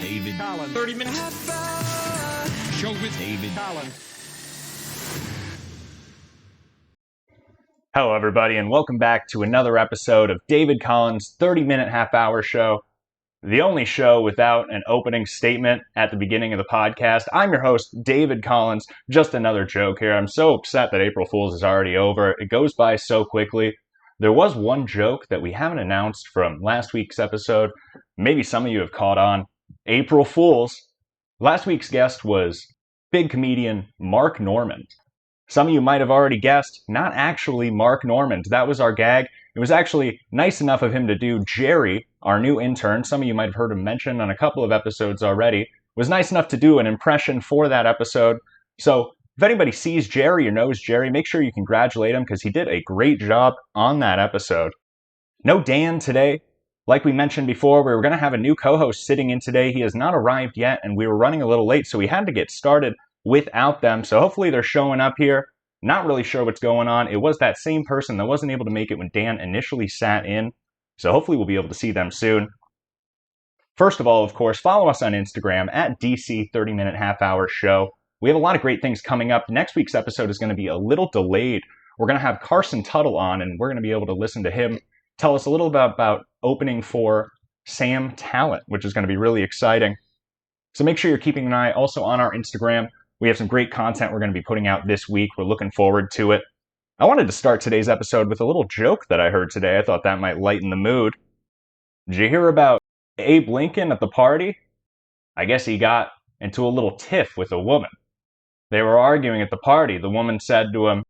David Collins. 30 minutes. Show with David Collins. Hello, everybody, and welcome back to another episode of David Collins' 30-minute half-hour show, the only show without an opening statement at the beginning of the podcast. I'm your host, David Collins. Just another joke here. I'm so upset that April Fool's is already over. It goes by so quickly. There was one joke that we haven't announced from last week's episode. Maybe some of you have caught on. April Fool's. Last week's guest was big comedian Mark Normand. Some of you might have already guessed, not actually Mark Normand. That was our gag. It was actually nice enough of him to do Jerry, our new intern. Some of you might have heard him mention on a couple of episodes already. Was nice enough to do an impression for that episode. So if anybody sees Jerry or knows Jerry, make sure you congratulate him because he did a great job on that episode. No Dan today. Like we mentioned before, we were going to have a new co-host sitting in today. He has not arrived yet, and we were running a little late, so we had to get started without them. So hopefully they're showing up here. Not really sure what's going on. It was that same person that wasn't able to make it when Dan initially sat in. So hopefully we'll be able to see them soon. First of all, of course, follow us on Instagram at DC 30-minute half-hour show. We have a lot of great things coming up. Next week's episode is going to be a little delayed. We're going to have Carson Tuttle on, and we're going to be able to listen to him tell us a little bit about opening for Sam Talent, which is going to be really exciting. So make sure you're keeping an eye also on our Instagram. We have some great content we're going to be putting out this week. We're looking forward to it. I wanted to start today's episode with a little joke that I heard today. I thought that might lighten the mood. Did you hear about Abe Lincoln at the party? I guess he got into a little tiff with a woman. They were arguing at the party. The woman said to him,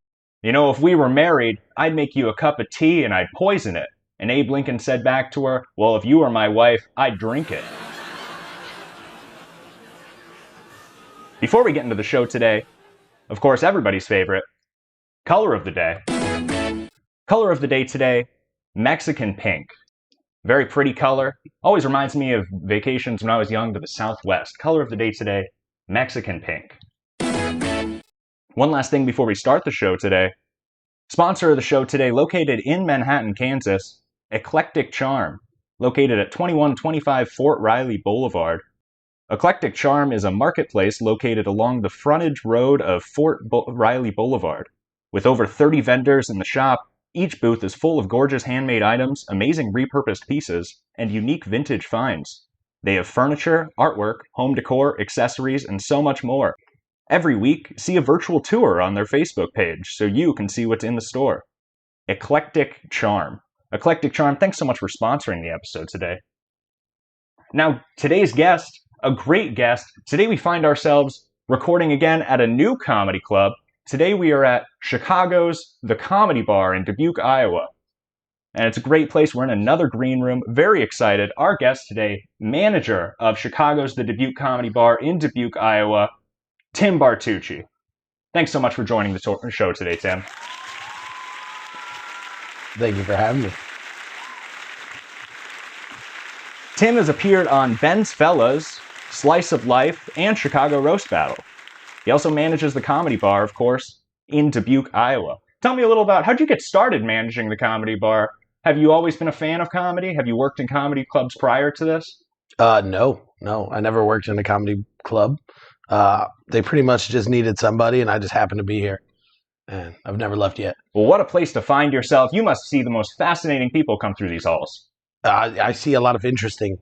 "You know, if we were married, I'd make you a cup of tea and I'd poison it." And Abe Lincoln said back to her, "Well, if you were my wife, I'd drink it." Before we get into the show today, of course, everybody's favorite, color of the day. Color of the day today, Mexican pink. Very pretty color. Always reminds me of vacations when I was young to the Southwest. Color of the day today, Mexican pink. One last thing before we start the show today. Sponsor of the show today, located in Manhattan, Kansas, Eclectic Charm, located at 2125 Fort Riley Boulevard. Eclectic Charm is a marketplace located along the frontage road of Riley Boulevard. With over 30 vendors in the shop, each booth is full of gorgeous handmade items, amazing repurposed pieces, and unique vintage finds. They have furniture, artwork, home decor, accessories, and so much more. Every week, see a virtual tour on their Facebook page so you can see what's in the store. Eclectic Charm. Eclectic Charm, thanks so much for sponsoring the episode today. Now, today's guest, a great guest. Today we find ourselves recording again at a new comedy club. Today we are at Chicago's The Comedy Bar in Dubuque, Iowa. And it's a great place. We're in another green room. Very excited. Our guest today, manager of Chicago's The Dubuque Comedy Bar in Dubuque, Iowa, Tim Bartucci. Thanks so much for joining the show today, Tim. Thank you for having me. Tim has appeared on Ben's Fellas, Slice of Life, and Chicago Roast Battle. He also manages the Comedy Bar, of course, in Dubuque, Iowa. Tell me a little about how'd you get started managing the Comedy Bar? Have you always been a fan of comedy? Have you worked in comedy clubs prior to this? No. I never worked in a comedy club. They pretty much just needed somebody, and I just happened to be here. And I've never left yet. Well, what a place to find yourself. You must see the most fascinating people come through these halls. I see a lot of interesting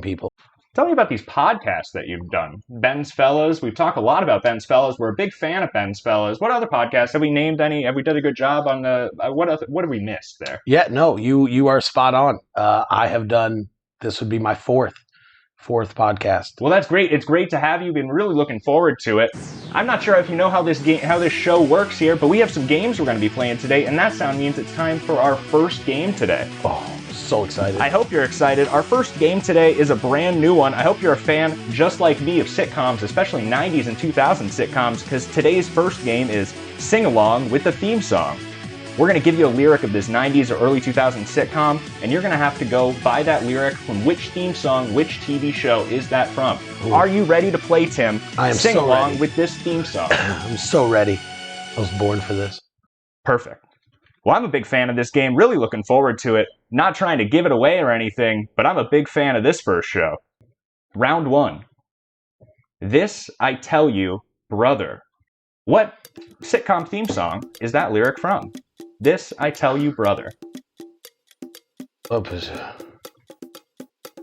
people. Tell me about these podcasts that you've done. Ben's Fellas. We've talked a lot about Ben's Fellas. We're a big fan of Ben's Fellas. What other podcasts? Have we named any? Have we done a good job on the... What have we missed there? Yeah, no, you are spot on. I have done... This would be my fourth podcast. Well, that's great. It's great to have you. Been really looking forward to it. I'm not sure if you know how this show works here, but we have some games we're going to be playing today, and that sound means it's time for our first game today. Oh, so excited. I hope you're excited. Our first game today is a brand new one. I hope you're a fan, just like me, of sitcoms, especially 90s and 2000s sitcoms, because today's first game is Sing Along with the theme song. We're going to give you a lyric of this 90s or early 2000s sitcom, and you're going to have to go by that lyric from which theme song, which TV show is that from. Ooh. Are you ready to play, Tim? I am Sing so along ready. with this theme song. I'm so ready. I was born for this. Perfect. Well, I'm a big fan of this game, really looking forward to it. Not trying to give it away or anything, but I'm a big fan of this first show. Round 1. This I Tell You, Brother. What sitcom theme song is that lyric from? This I Tell You, Brother. I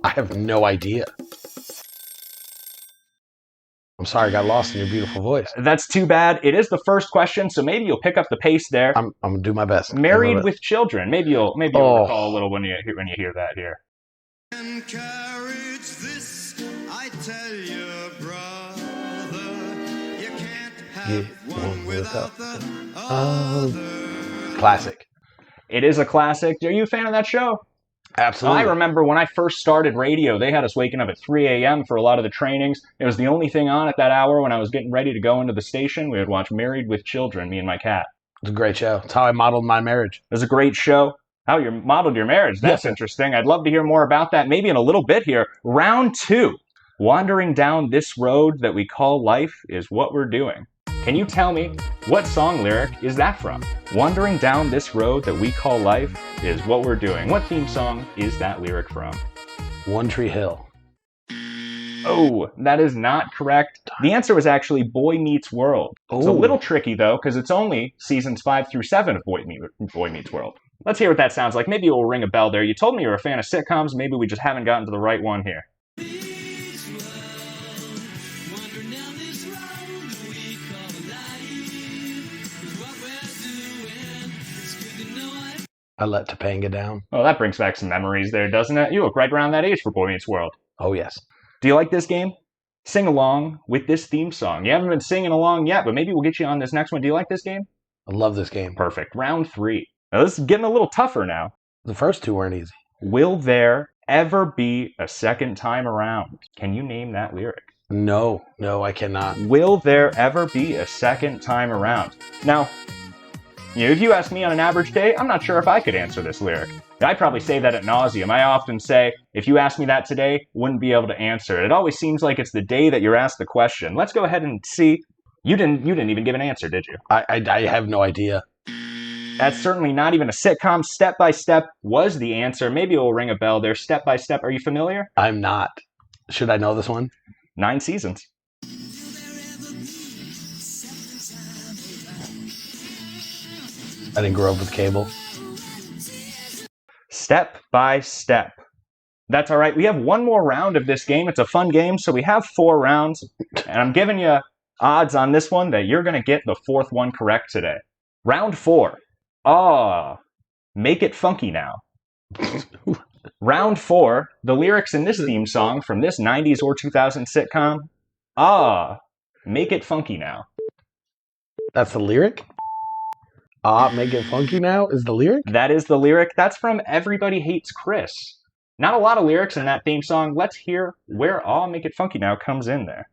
have no idea. I'm sorry, I got lost in your beautiful voice. That's too bad. It is the first question, so maybe you'll pick up the pace there. I'm gonna do my best. Married with Children. Maybe you'll recall a little when you hear that here. Encourage this, I tell you, brother. You can't have one without the other. Classic. It is a classic. Are you a fan of that show? Absolutely. I remember when I first started radio, they had us waking up at 3 a.m. for a lot of the trainings. It was the only thing on at that hour when I was getting ready to go into the station. We would watch Married with Children, me and my cat. It's a great show. It's how I modeled my marriage. It was a great show. How you modeled your marriage. That's interesting. I'd love to hear more about that, maybe in a little bit here. Round 2. Wandering down this road that we call life is what we're doing. Can you tell me what song lyric is that from? Wandering down this road that we call life is what we're doing. What theme song is that lyric from? One Tree Hill. Oh, that is not correct. The answer was actually Boy Meets World. It's a little tricky, though, because it's only seasons 5 through 7 of Boy Meets World. Let's hear what that sounds like. Maybe it will ring a bell there. You told me you were a fan of sitcoms. Maybe we just haven't gotten to the right one here. I let Topanga down. Oh, that brings back some memories there, doesn't it? You look right around that age for Boy Meets World. Oh, yes. Do you like this game? Sing along with this theme song. You haven't been singing along yet, but maybe we'll get you on this next one. Do you like this game? I love this game. Perfect. Round 3. Now, this is getting a little tougher now. The first two weren't easy. Will there ever be a second time around? Can you name that lyric? No, I cannot. Will there ever be a second time around? Now, if you ask me on an average day, I'm not sure if I could answer this lyric. I probably say that ad nauseum. I often say, if you ask me that today, wouldn't be able to answer it. It always seems like it's the day that you're asked the question. Let's go ahead and see. You didn't even give an answer, did you? I have no idea. That's certainly not even a sitcom. Step by Step was the answer. Maybe it will ring a bell there. Step by Step. Are you familiar? I'm not. Should I know this one? 9 seasons. I didn't grow up with cable. Step by Step. That's all right. We have one more round of this game. It's a fun game, so we have 4 rounds. And I'm giving you odds on this one that you're going to get the 4th one correct today. Round 4. Make it funky now. Round 4. The lyrics in this theme song from this 90s or 2000 sitcom. Make it funky now. That's the lyric? Make it funky now is the lyric? That is the lyric. That's from Everybody Hates Chris. Not a lot of lyrics in that theme song. Let's hear where Make It Funky Now comes in there.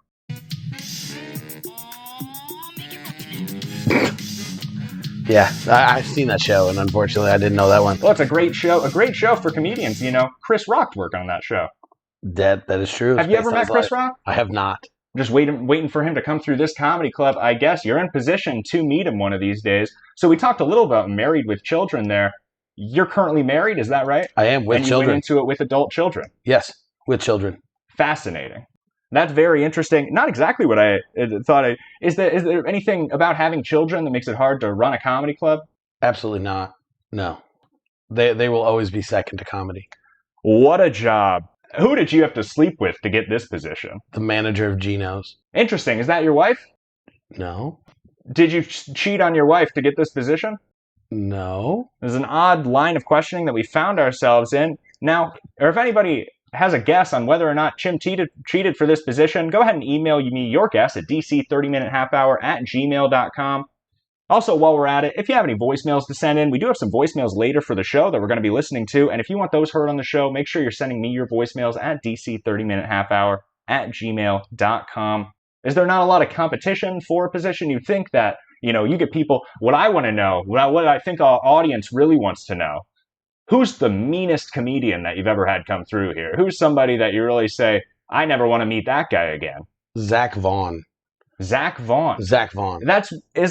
Yeah, I've seen that show, and unfortunately I didn't know that one. Well, it's a great show for comedians. Chris Rock worked on that show. That is true. Have you ever met Chris Rock? I have not. Just waiting for him to come through this comedy club. I guess you're in position to meet him one of these days. So we talked a little about Married with Children there. You're currently married, is that right? I am, with and children. And you went into it with adult children. Yes, with children. Fascinating. That's very interesting. Not exactly what I thought. Is there anything about having children that makes it hard to run a comedy club? Absolutely not. No. They will always be second to comedy. What a job. Who did you have to sleep with to get this position? The manager of Geno's. Interesting. Is that your wife? No. Did you cheat on your wife to get this position? No. There's an odd line of questioning that we found ourselves in. Now, or if anybody has a guess on whether or not Chim cheated for this position, go ahead and email me your guess at dc30minutehalfhour@gmail.com. Also, while we're at it, if you have any voicemails to send in, we do have some voicemails later for the show that we're going to be listening to. And if you want those heard on the show, make sure you're sending me your voicemails at dc30minutehalfhour@gmail.com. Is there not a lot of competition for a position? You think that, you get people, what I want to know, what I think our audience really wants to know, who's the meanest comedian that you've ever had come through here? Who's somebody that you really say, I never want to meet that guy again? Zach Vaughn. Zach Vaughn. Is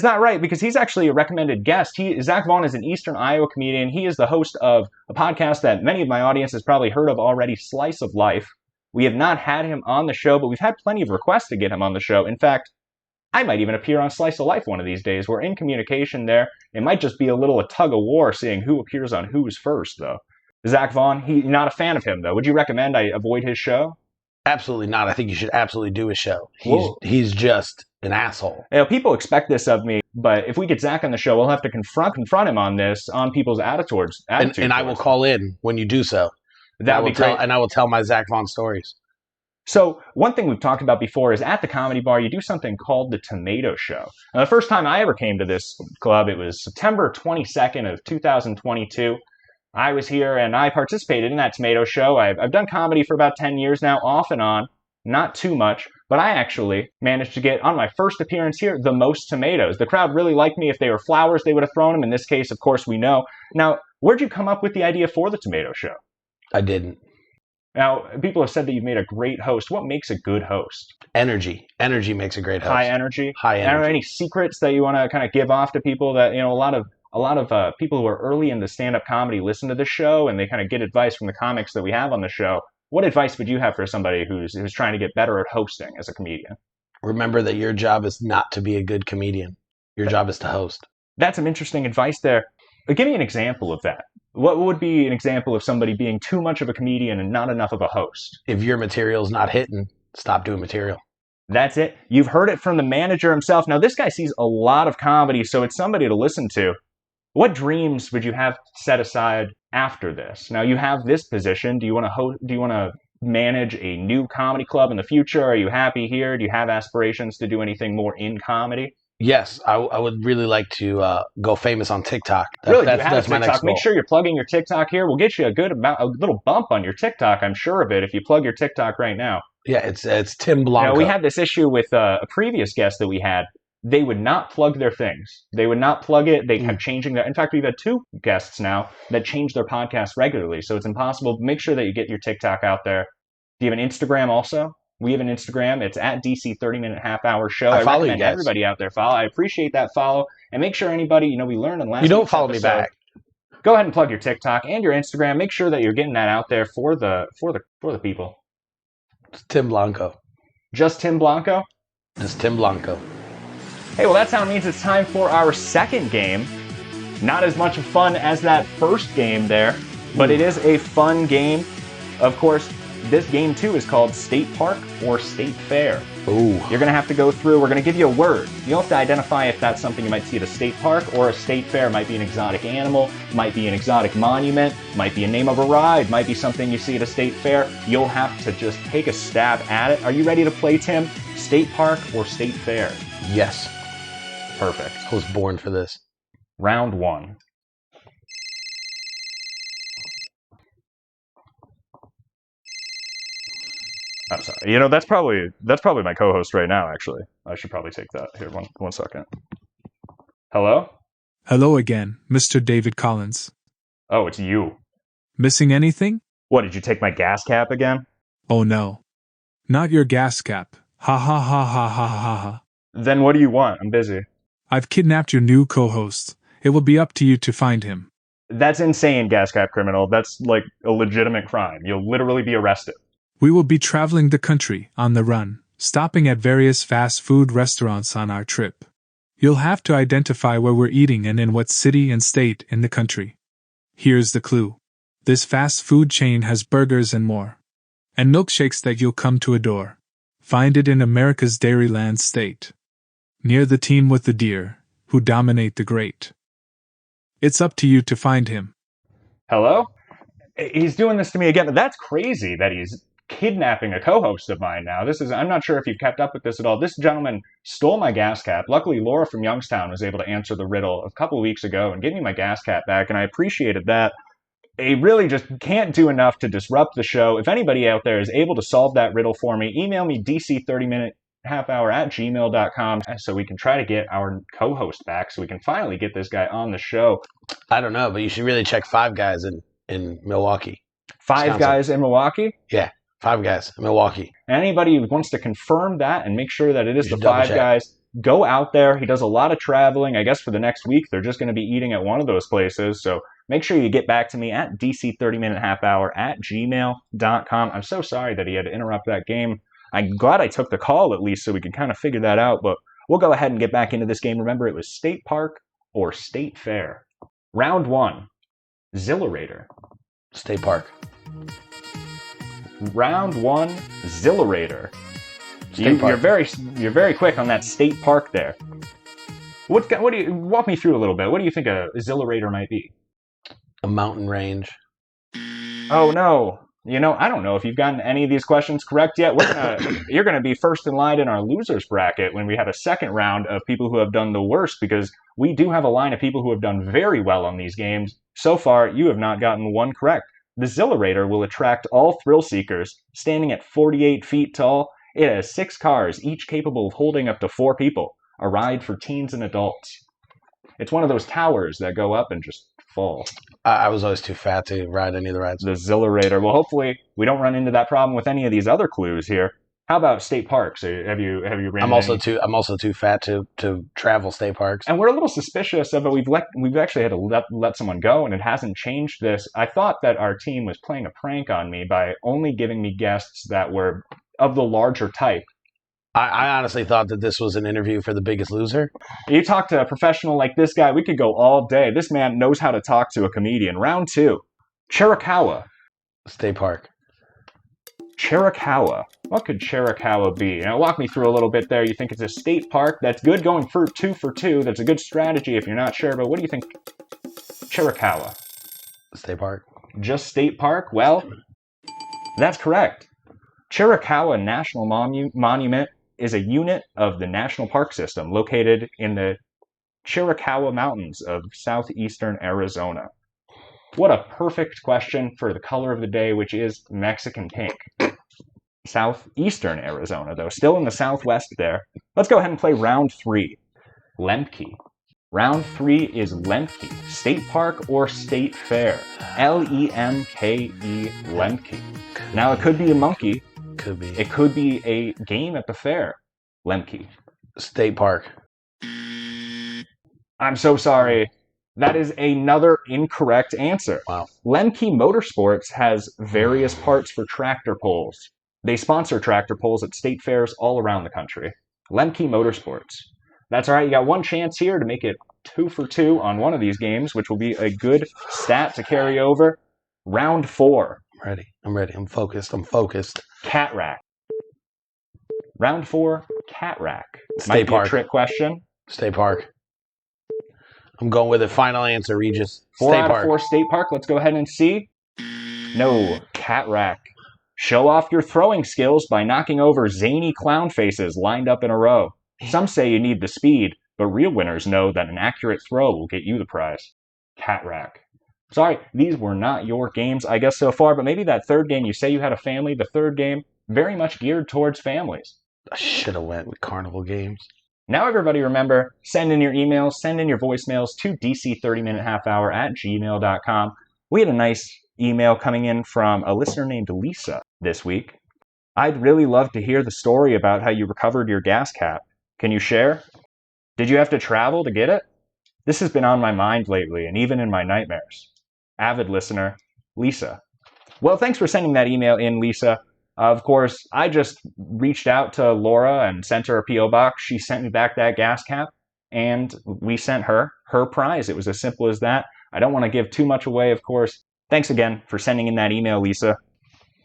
that right? Because he's actually a recommended guest. Zach Vaughn is an Eastern Iowa comedian. He is the host of a podcast that many of my audience has probably heard of already, Slice of Life. We have not had him on the show, but we've had plenty of requests to get him on the show. In fact, I might even appear on Slice of Life one of these days. We're in communication there. It might just be a tug of war seeing who appears on who's first, though. Zach Vaughn, you're not a fan of him, though. Would you recommend I avoid his show? Absolutely not. I think you should absolutely do his show. He's just an asshole. People expect this of me, but if we get Zach on the show, we'll have to confront him on this, on people's attitudes. And I will call in when you do so. That would be great. And I will tell my Zach Vaughn stories. So one thing we've talked about before is at the Comedy Bar, you do something called the Tomato Show. Now, the first time I ever came to this club, it was September 22nd of 2022. I was here and I participated in that Tomato Show. I've done comedy for about 10 years now, off and on, not too much, but I actually managed to get, on my first appearance here, the most tomatoes. The crowd really liked me. If they were flowers, they would have thrown them. In this case, of course, we know. Now, where'd you come up with the idea for the Tomato Show? I didn't. Now, people have said that you've made a great host. What makes a good host? Energy. Energy makes a great host. High energy? High energy. Are there any secrets that you want to kind of give off to people that, a lot of people who are early into stand-up comedy listen to the show and they kind of get advice from the comics that we have on the show. What advice would you have for somebody who's trying to get better at hosting as a comedian? Remember that your job is not to be a good comedian. Your job is to host. That's some interesting advice there. But give me an example of that. What would be an example of somebody being too much of a comedian and not enough of a host? If your material's not hitting, stop doing material. That's it. You've heard it from the manager himself. Now, this guy sees a lot of comedy, so it's somebody to listen to. What dreams would you have set aside after this? Now, you have this position. Do you want to manage a new comedy club in the future? Are you happy here? Do you have aspirations to do anything more in comedy? Yes, I would really like to go famous on TikTok. That's my next goal. Make sure you're plugging your TikTok here. We'll get you a little bump on your TikTok, I'm sure of it, if you plug your TikTok right now. Yeah, it's Tim Blanco. We had this issue with a previous guest that we had. They would not plug their things. They would not plug it. They kept changing that. In fact, we've had 2 guests now that change their podcast regularly, so it's impossible. Make sure that you get your TikTok out there. Do you have an Instagram also? We have an Instagram. It's at DC 30-minute half-hour show. I follow recommend you guys. Everybody out there follow. I appreciate that follow. And make sure anybody, we learned in last You don't week's follow episode, me back. Go ahead and plug your TikTok and your Instagram. Make sure that you're getting that out there for the people. It's Tim Blanco. Just Tim Blanco? Just Tim Blanco. Hey, well, that sound means it's time for our second game. Not as much fun as that first game there, but it is a fun game. Of course, this game, too, is called State Park or State Fair. Ooh. You're going to have to go through, we're going to give you a word. You'll have to identify if that's something you might see at a state park or a state fair. It might be an exotic animal, might be an exotic monument, might be a name of a ride, might be something you see at a state fair. You'll have to just take a stab at it. Are you ready to play, Tim? State park or state fair? Yes. Perfect. I was born for this. Round 1. I'm sorry. That's probably my co-host right now, actually. I should probably take that. Here, one second. Hello? Hello again, Mr. David Collins. Oh, it's you. Missing anything? What, did you take my gas cap again? Oh no. Not your gas cap. Ha ha ha ha ha ha ha. Then what do you want? I'm busy. I've kidnapped your new co-host. It will be up to you to find him. That's insane, gas cap criminal. That's like a legitimate crime. You'll literally be arrested. We will be traveling the country, on the run, stopping at various fast food restaurants on our trip. You'll have to identify where we're eating and in what city and state in the country. Here's the clue. This fast food chain has burgers and more. And milkshakes that you'll come to adore. Find it in America's Dairyland state. Near the team with the deer, who dominate the great. It's up to you to find him. Hello? He's doing this to me again. That's crazy that he's kidnapping a co-host of mine now. I'm not sure if you've kept up with this at all. This gentleman stole my gas cap. Luckily, Laura from Youngstown was able to answer the riddle a couple weeks ago and give me my gas cap back, and I appreciated that. He really just can't do enough to disrupt the show. If anybody out there is able to solve that riddle for me, email me dc30minutehalfhour@gmail.com so we can try to get our co-host back so we can finally get this guy on the show. I don't know, but you should really check Five Guys in Milwaukee. Five Guys in Milwaukee? Yeah. Five Guys in Milwaukee. Anybody who wants to confirm that and make sure that it is the Five Guys, go out there. He does a lot of traveling. I guess for the next week, they're just going to be eating at one of those places. So make sure you get back to me at dc30minutehalfhour@gmail.com. I'm so sorry that he had to interrupt that game. I'm glad I took the call at least so we could kind of figure that out, but we'll go ahead and get back into this game. Remember, it was State Park or State Fair. Round 1, Zillerator. State Park. Round 1, Zillerator. State Park. You're very quick on that State Park there. What do you walk me through a little bit? What do you think a Zillerator might be? A mountain range. Oh no. I don't know if you've gotten any of these questions correct yet. You're gonna be first in line in our losers bracket when we have a second round of people who have done the worst, because we do have a line of people who have done very well on these games. So far, you have not gotten one correct. The Zillerator will attract all thrill seekers. Standing at 48 feet tall, it has 6 cars, each capable of holding up to 4 people. A ride for teens and adults. It's one of those towers that go up and just fall. I was always too fat to ride any of the rides. The Zillerator. Well, hopefully we don't run into that problem with any of these other clues here. How about state parks? Have you ran? I'm also too fat to travel state parks. And we're a little suspicious of it. We've actually had to let someone go, and it hasn't changed this. I thought that our team was playing a prank on me by only giving me guests that were of the larger type. I honestly thought that this was an interview for The Biggest Loser. You talk to a professional like this guy, we could go all day. This man knows how to talk to a comedian. Round 2, Chiricahua. State Park. Chiricahua. What could Chiricahua be? Walk me through a little bit there. You think it's a state park? That's good going for 2 for 2. That's a good strategy if you're not sure, but what do you think? Chiricahua. State Park. Just state park? Well, that's correct. Chiricahua National Monument is a unit of the National Park System located in the Chiricahua Mountains of southeastern Arizona. What a perfect question for the color of the day, which is Mexican pink. Southeastern Arizona, though, still in the southwest there. Let's go ahead and play round 3. Lemke. Round 3 is Lemke. State Park or State Fair? Lemke, Lemke. Now, it could be a monkey. Could be. It could be a game at the fair. Lemke. State Park. I'm so sorry. That is another incorrect answer. Wow. Lemke Motorsports has various parts for tractor pulls. They sponsor tractor pulls at state fairs all around the country. Lemke Motorsports. That's all right. You got one chance here to make it 2 for 2 on one of these games, which will be a good stat to carry over. Round 4. I'm ready. I'm focused. Cat Rack. Round 4, Cat Rack. State Park. Be a trick question. State Park. I'm going with it. Final answer, Regis. 4 out of 4 State Park. Let's go ahead and see. No, Cat Rack. Show off your throwing skills by knocking over zany clown faces lined up in a row. Some say you need the speed, but real winners know that an accurate throw will get you the prize. Cat Rack. Sorry, these were not your games, I guess, so far, but maybe that third game, you say you had a family, the third game, very much geared towards families. I should have went with carnival games. Now, everybody, remember, send in your emails, send in your voicemails to dc30minutehalfhour@gmail.com. We had a nice email coming in from a listener named Lisa this week. I'd really love to hear the story about how you recovered your gas cap. Can you share? Did you have to travel to get it? This has been on my mind lately, and even in my nightmares. Avid listener, Lisa. Well, thanks for sending that email in, Lisa. Of course, I just reached out to Laura and sent her a P.O. box. She sent me back that gas cap, and we sent her prize. It was as simple as that. I don't want to give too much away, of course. Thanks again for sending in that email, Lisa.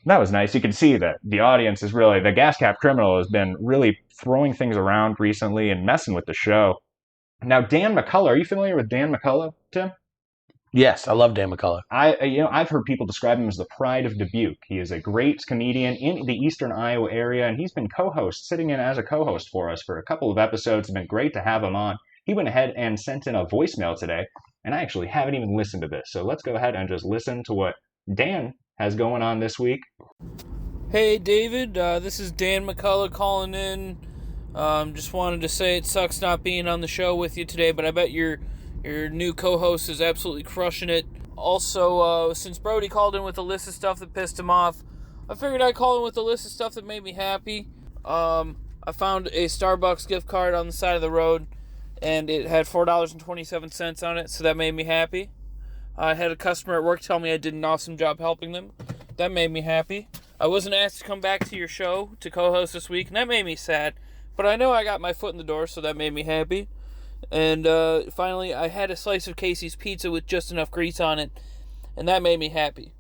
That was nice. You can see that the audience is really, the gas cap criminal has been really throwing things around recently and messing with the show. Now, Dan McCullough, are you familiar with Dan McCullough, Tim? Yes, I love Dan McCullough. I've heard people describe him as the pride of Dubuque. He is a great comedian in the eastern Iowa area, and he's been sitting in as a co-host for us for a couple of episodes. It's been great to have him on. He went ahead and sent in a voicemail today, and I actually haven't even listened to this. So let's go ahead and just listen to what Dan has going on this week. Hey, David. This is Dan McCullough calling in. Just wanted to say it sucks not being on the show with you today, but I bet your new co-host is absolutely crushing it. Also, since Brody called in with a list of stuff that pissed him off, I figured I'd call in with a list of stuff that made me happy. I found a Starbucks gift card on the side of the road, and it had $4.27 on it, so that made me happy. I had a customer at work tell me I did an awesome job helping them. That made me happy. I wasn't asked to come back to your show to co-host this week, and that made me sad. But I know I got my foot in the door, so that made me happy. And finally, I had a slice of Casey's pizza with just enough grease on it, and that made me happy.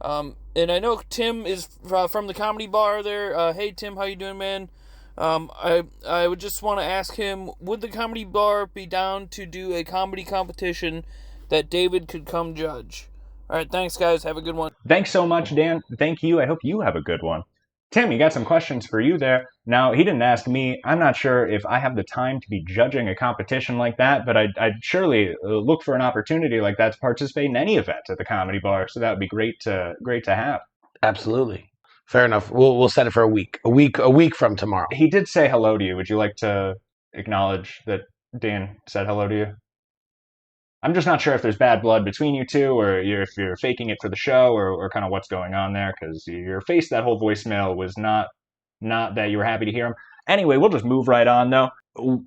And I know Tim is from the comedy bar there. Hey, Tim, how you doing, man? I would just want to ask him, would the comedy bar be down to do a comedy competition that David could come judge? All right, thanks, guys. Have a good one. Thanks so much, Dan. Thank you. I hope you have a good one. Tim, you got some questions for you there. Now, he didn't ask me. I'm not sure if I have the time to be judging a competition like that, but I'd surely look for an opportunity like that to participate in any event at the comedy bar. So that would be great to have. Absolutely. Fair enough. We'll set it for a week. A week from tomorrow. He did say hello to you. Would you like to acknowledge that Dan said hello to you? I'm just not sure if there's bad blood between you two, or if you're faking it for the show, or kind of what's going on there, because your face, that whole voicemail was not that you were happy to hear him. Anyway, we'll just move right on, though.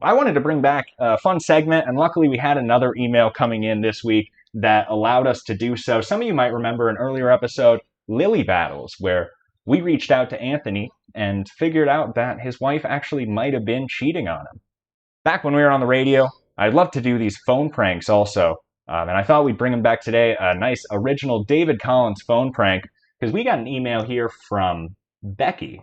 I wanted to bring back a fun segment, and luckily we had another email coming in this week that allowed us to do so. Some of you might remember an earlier episode, Lily Battles, where we reached out to Anthony and figured out that his wife actually might have been cheating on him. Back when we were on the radio, I'd love to do these phone pranks also, and I thought we'd bring them back today, a nice original David Collins phone prank, because we got an email here from Becky.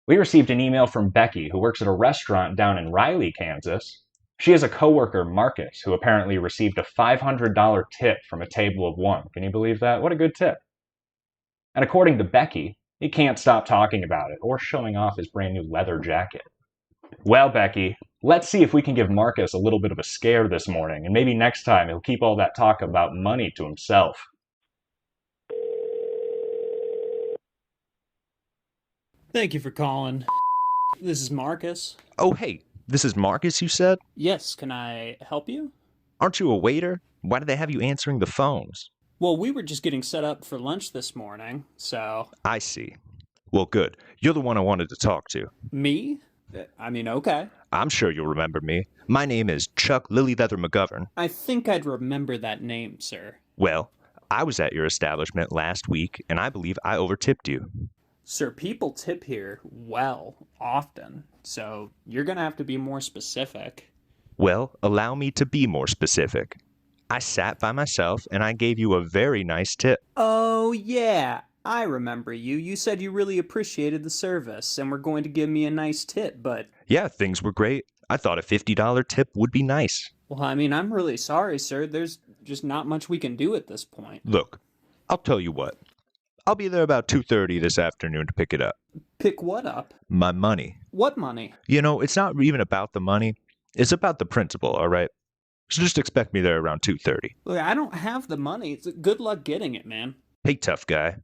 We received an email from Becky, who works at a restaurant down in Riley, Kansas. She has a coworker, Marcus, who apparently received a $500 tip from a table of one. Can you believe that? What a good tip. And according to Becky, he can't stop talking about it or showing off his brand new leather jacket. Well, Becky, let's see if we can give Marcus a little bit of a scare this morning, and maybe next time he'll keep all that talk about money to himself. Thank you for calling. This is Marcus. Oh, hey, this is Marcus, you said? Yes, can I help you? Aren't you a waiter? Why do they have you answering the phones? Well, we were just getting set up for lunch this morning, so... I see. Well, good. You're the one I wanted to talk to. Me? I mean, okay. I'm sure you'll remember me. My name is Chuck Lilyleather McGovern. I think I'd remember that name, sir. Well, I was at your establishment last week, and I believe I overtipped you. Sir, people tip here often, so you're gonna have to be more specific. Well, allow me to be more specific. I sat by myself, and I gave you a very nice tip. Oh, yeah. I remember you. You said you really appreciated the service and were going to give me a nice tip, but... Yeah, things were great. I thought a $50 tip would be nice. Well, I mean, I'm really sorry, sir. There's just not much we can do at this point. Look, I'll tell you what. I'll be there about 2:30 this afternoon to pick it up. Pick what up? My money. What money? You know, it's not even about the money. It's about the principle, all right? So just expect me there around 2:30. Look, I don't have the money. It's good luck getting it, man. Hey, tough guy.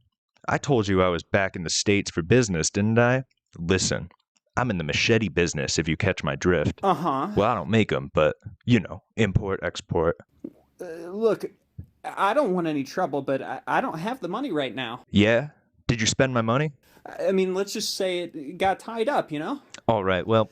I told you I was back in the States for business, didn't I? Listen, I'm in the machete business, if you catch my drift. Uh-huh. Well, I don't make them, but, you know, import, export. Look, I don't want any trouble, but I don't have the money right now. Yeah? Did you spend my money? I mean, let's just say it got tied up, you know? All right, well,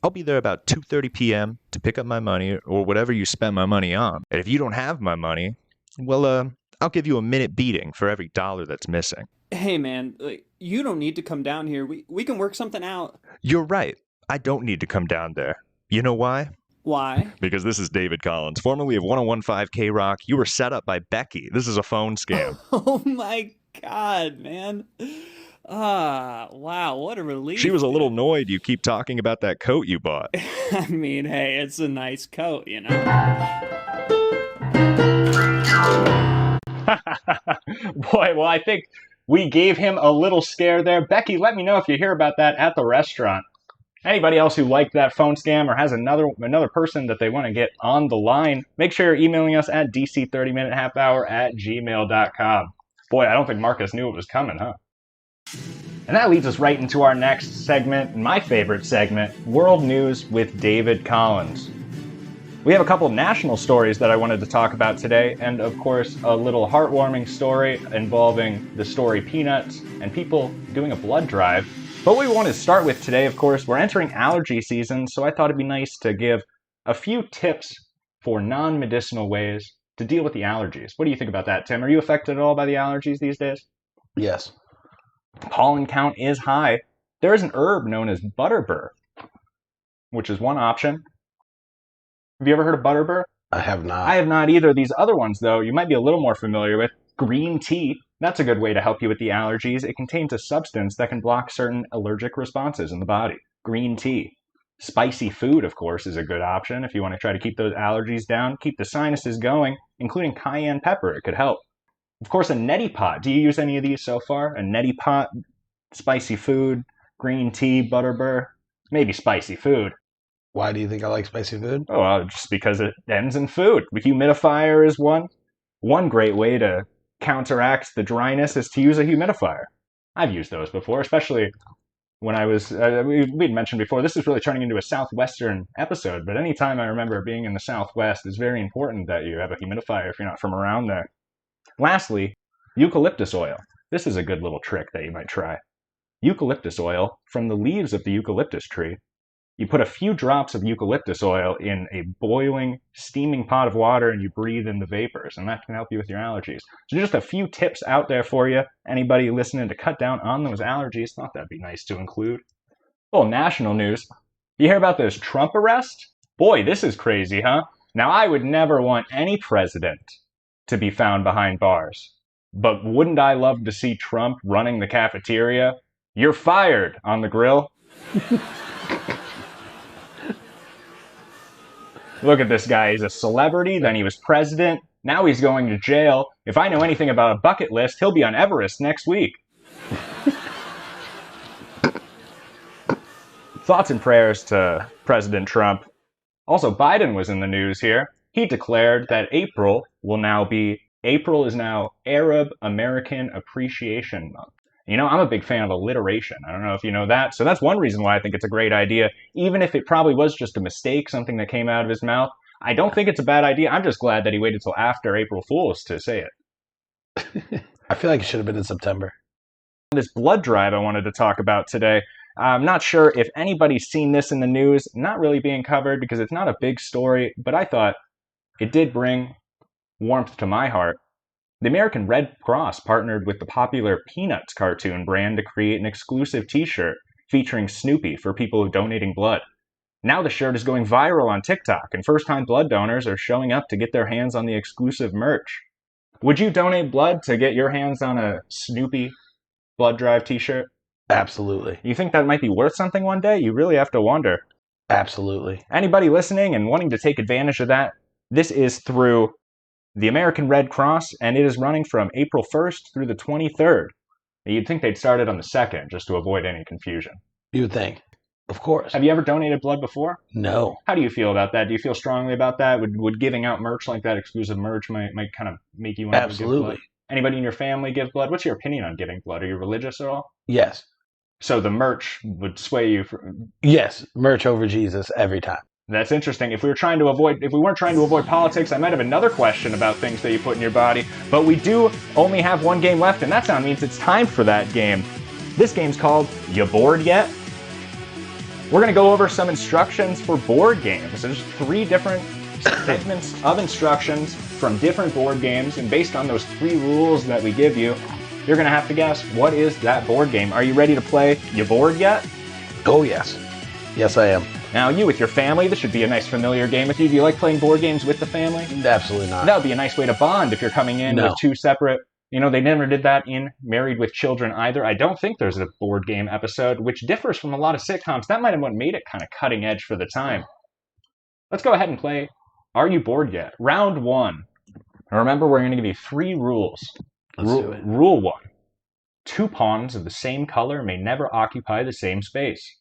I'll be there about 2:30 p.m. to pick up my money or whatever you spend my money on. And if you don't have my money, well, I'll give you a minute beating for every dollar that's missing. Hey, man, you don't need to come down here. We can work something out. You're right. I don't need to come down there. You know why? Why? Because this is David Collins, formerly of 1015 K-Rock. You were set up by Becky. This is a phone scam. Oh, my God, man. Wow, what a relief. She was a little annoyed you keep talking about that coat you bought. I mean, hey, it's a nice coat, you know? Boy, well, I think we gave him a little scare there. Becky, let me know if you hear about that at the restaurant. Anybody else who liked that phone scam or has another person that they want to get on the line, make sure you're emailing us at dc30minutehalfhour@gmail.com. Boy, I don't think Marcus knew it was coming, huh? And that leads us right into our next segment, my favorite segment, World News with David Collins. We have a couple of national stories that I wanted to talk about today, and of course, a little heartwarming story involving the story Peanuts and people doing a blood drive. But what we want to start with today, of course, we're entering allergy season, so I thought it'd be nice to give a few tips for non-medicinal ways to deal with the allergies. What do you think about that, Tim? Are you affected at all by the allergies these days? Yes. Pollen count is high. There is an herb known as butterbur, which is one option. Have you ever heard of butterbur? I have not. I have not either. These other ones, though, you might be a little more familiar with. Green tea. That's a good way to help you with the allergies. It contains a substance that can block certain allergic responses in the body. Green tea. Spicy food, of course, is a good option if you want to try to keep those allergies down, keep the sinuses going, including cayenne pepper. It could help. Of course, a neti pot. Do you use any of these so far? A neti pot, spicy food, green tea, butterbur, maybe spicy food. Why do you think I like spicy food? Oh, well, just because it ends in food. The humidifier is one. One great way to counteract the dryness is to use a humidifier. I've used those before, especially when I was, we'd mentioned before, this is really turning into a Southwestern episode, but anytime I remember being in the Southwest, it's very important that you have a humidifier if you're not from around there. Lastly, eucalyptus oil. This is a good little trick that you might try. Eucalyptus oil from the leaves of the eucalyptus tree. You put a few drops of eucalyptus oil in a boiling, steaming pot of water and you breathe in the vapors, and that can help you with your allergies. So just a few tips out there for you. Anybody listening to cut down on those allergies, thought that'd be nice to include. Oh, national news. You hear about this Trump arrest? Boy, this is crazy, huh? Now, I would never want any president to be found behind bars. But wouldn't I love to see Trump running the cafeteria? You're fired on the grill. Look at this guy. He's a celebrity, then he was president, now he's going to jail. If I know anything about a bucket list, he'll be on Everest next week. Thoughts and prayers to President Trump. Also, Biden was in the news here. He declared that April is now Arab American Appreciation Month. You know, I'm a big fan of alliteration. I don't know if you know that. So that's one reason why I think it's a great idea. Even if it probably was just a mistake, something that came out of his mouth, I don't think it's a bad idea. I'm just glad that he waited till after April Fool's to say it. I feel like it should have been in September. This blood drive I wanted to talk about today. I'm not sure if anybody's seen this in the news. Not really being covered because it's not a big story, but I thought it did bring warmth to my heart. The American Red Cross partnered with the popular Peanuts cartoon brand to create an exclusive t-shirt featuring Snoopy for people donating blood. Now the shirt is going viral on TikTok, and first-time blood donors are showing up to get their hands on the exclusive merch. Would you donate blood to get your hands on a Snoopy blood drive t-shirt? Absolutely. You think that might be worth something one day? You really have to wonder. Absolutely. Anybody listening and wanting to take advantage of that, this is through the American Red Cross, and it is running from April 1st through the 23rd. You'd think they'd start it on the 2nd, just to avoid any confusion. You would think. Of course. Have you ever donated blood before? No. How do you feel about that? Do you feel strongly about that? Would giving out merch like that, exclusive merch, might kind of make you want to give blood? Anybody in your family give blood? What's your opinion on giving blood? Are you religious at all? Yes. So the merch would sway you? Yes, merch over Jesus every time. That's interesting. If we weren't trying to avoid politics, I might have another question about things that you put in your body. But we do only have one game left, and that sound means it's time for that game. This game's called You Bored Yet? We're going to go over some instructions for board games. There's 3 different segments of instructions from different board games, and based on those 3 rules that we give you, you're going to have to guess what is that board game. Are you ready to play You Bored Yet? Oh, yes. Yes, I am. Now, you with your family, this should be a nice familiar game with you. Do you like playing board games with the family? Absolutely not. That would be a nice way to bond if you're coming in with 2 separate... You know, they never did that in Married with Children either. I don't think there's a board game episode, which differs from a lot of sitcoms. That might have what made it kind of cutting edge for the time. Let's go ahead and play Are You Bored Yet? Round 1. Now remember, we're going to give you 3 rules. Let's do it. Rule 1. 2 pawns of the same color may never occupy the same space.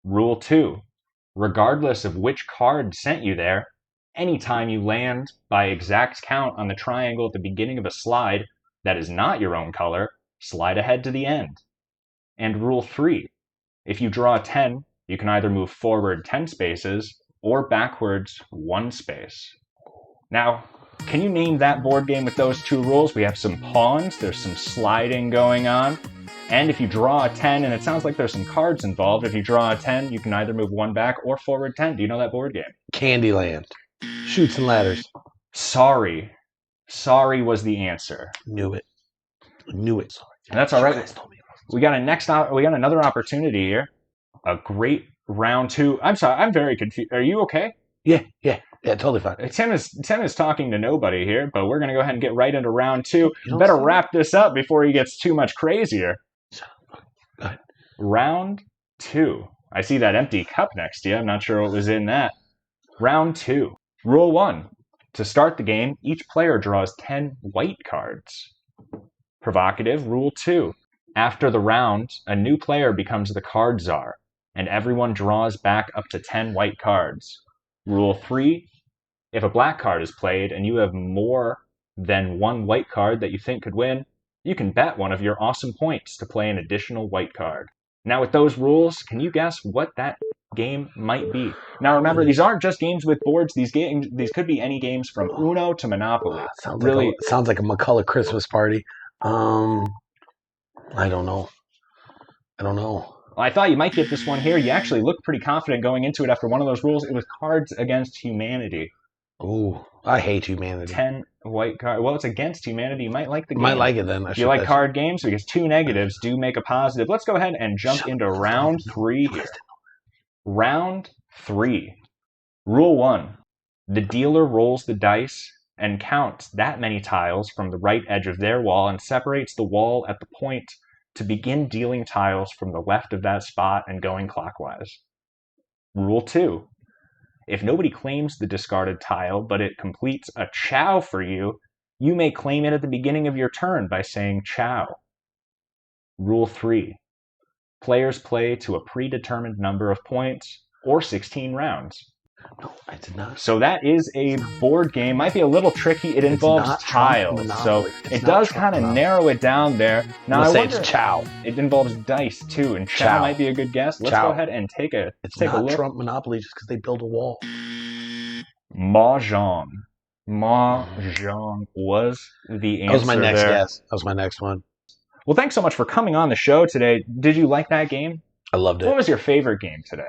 Rule 2. Regardless of which card sent you there, anytime you land by exact count on the triangle at the beginning of a slide that is not your own color, slide ahead to the end. And Rule 3. If you draw a 10, you can either move forward 10 spaces or backwards 1 space. Now, can you name that board game with those 2 rules? We have some pawns, there's some sliding going on. And if you draw a 10, and it sounds like there's some cards involved, if you draw a 10, you can either move 1 back or forward 10. Do you know that board game? Candyland. Chutes and Ladders. Sorry. Sorry was the answer. Knew it. Sorry. And that's all You right. guys told me. We got another opportunity here. A great round 2. I'm sorry, I'm very confused. Are you okay? Yeah, totally fine. Tim is talking to nobody here, but we're going to go ahead and get right into round 2. You don't Better see wrap this up before he gets too much crazier. Go ahead. Round 2. I see that empty cup next to you. I'm not sure what was in that. Round 2. Rule 1. To start the game, each player draws 10 white cards. Provocative. Rule 2. After the round, a new player becomes the card czar, and everyone draws back up to 10 white cards. Rule 3. If a black card is played and you have more than one white card that you think could win, you can bet one of your awesome points to play an additional white card. Now with those rules, can you guess what that game might be? Now remember, these aren't just games with boards. These could be any games from Uno to Monopoly. Sounds like a McCullough Christmas party. I don't know. Well, I thought you might get this one here. You actually looked pretty confident going into it after one of those rules. It was Cards Against Humanity. Ooh, I hate humanity. 10 white cards. Well, it's against humanity. You might like the game. Might like it then. Do you like card games? Because 2 negatives do make a positive. Let's go ahead and jump into round 3 here. Round 3. Rule 1. The dealer rolls the dice and counts that many tiles from the right edge of their wall and separates the wall at the point to begin dealing tiles from the left of that spot and going clockwise. Rule 2. If nobody claims the discarded tile, but it completes a chow for you, you may claim it at the beginning of your turn by saying chow. Rule 3. Players play to a predetermined number of points or 16 rounds. No, I did not. So that is a board game. Might be a little tricky. It involves tiles, so it does kind of narrow it down there. Now I wonder, it's chow. It involves dice too, and chow might be a good guess. Let's go ahead and take a look. Trump Monopoly just because they build a wall. Mahjong. Mahjong was the answer. That was my next there. guess. That was my next one. Well, thanks so much for coming on the show today. Did you like that game? I loved it. What was your favorite game today?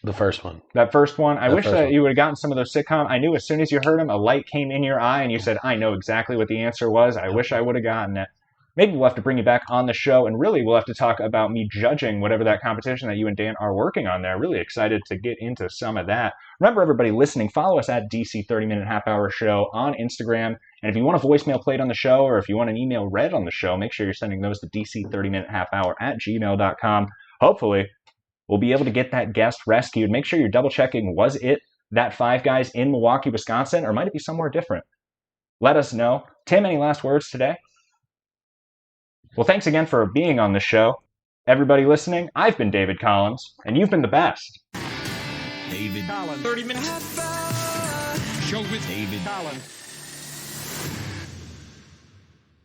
The first one. That first one? I wish that you would have gotten some of those sitcom. I knew as soon as you heard them, a light came in your eye and you said, I know exactly what the answer was. I wish I would have gotten it. Maybe we'll have to bring you back on the show, and really we'll have to talk about me judging whatever that competition that you and Dan are working on there. Really excited to get into some of that. Remember, everybody listening, follow us at DC 30-Minute Half Hour Show on Instagram. And if you want a voicemail played on the show, or if you want an email read on the show, make sure you're sending those to dc30minutehalfhour@gmail.com. Hopefully, we'll be able to get that guest rescued. Make sure you're double-checking, was it that Five Guys in Milwaukee, Wisconsin, or might it be somewhere different? Let us know. Tim, any last words today? Well, thanks again for being on the show. Everybody listening, I've been David Collins, and you've been the best. David Collins. 30 minutes. Show with David Collins.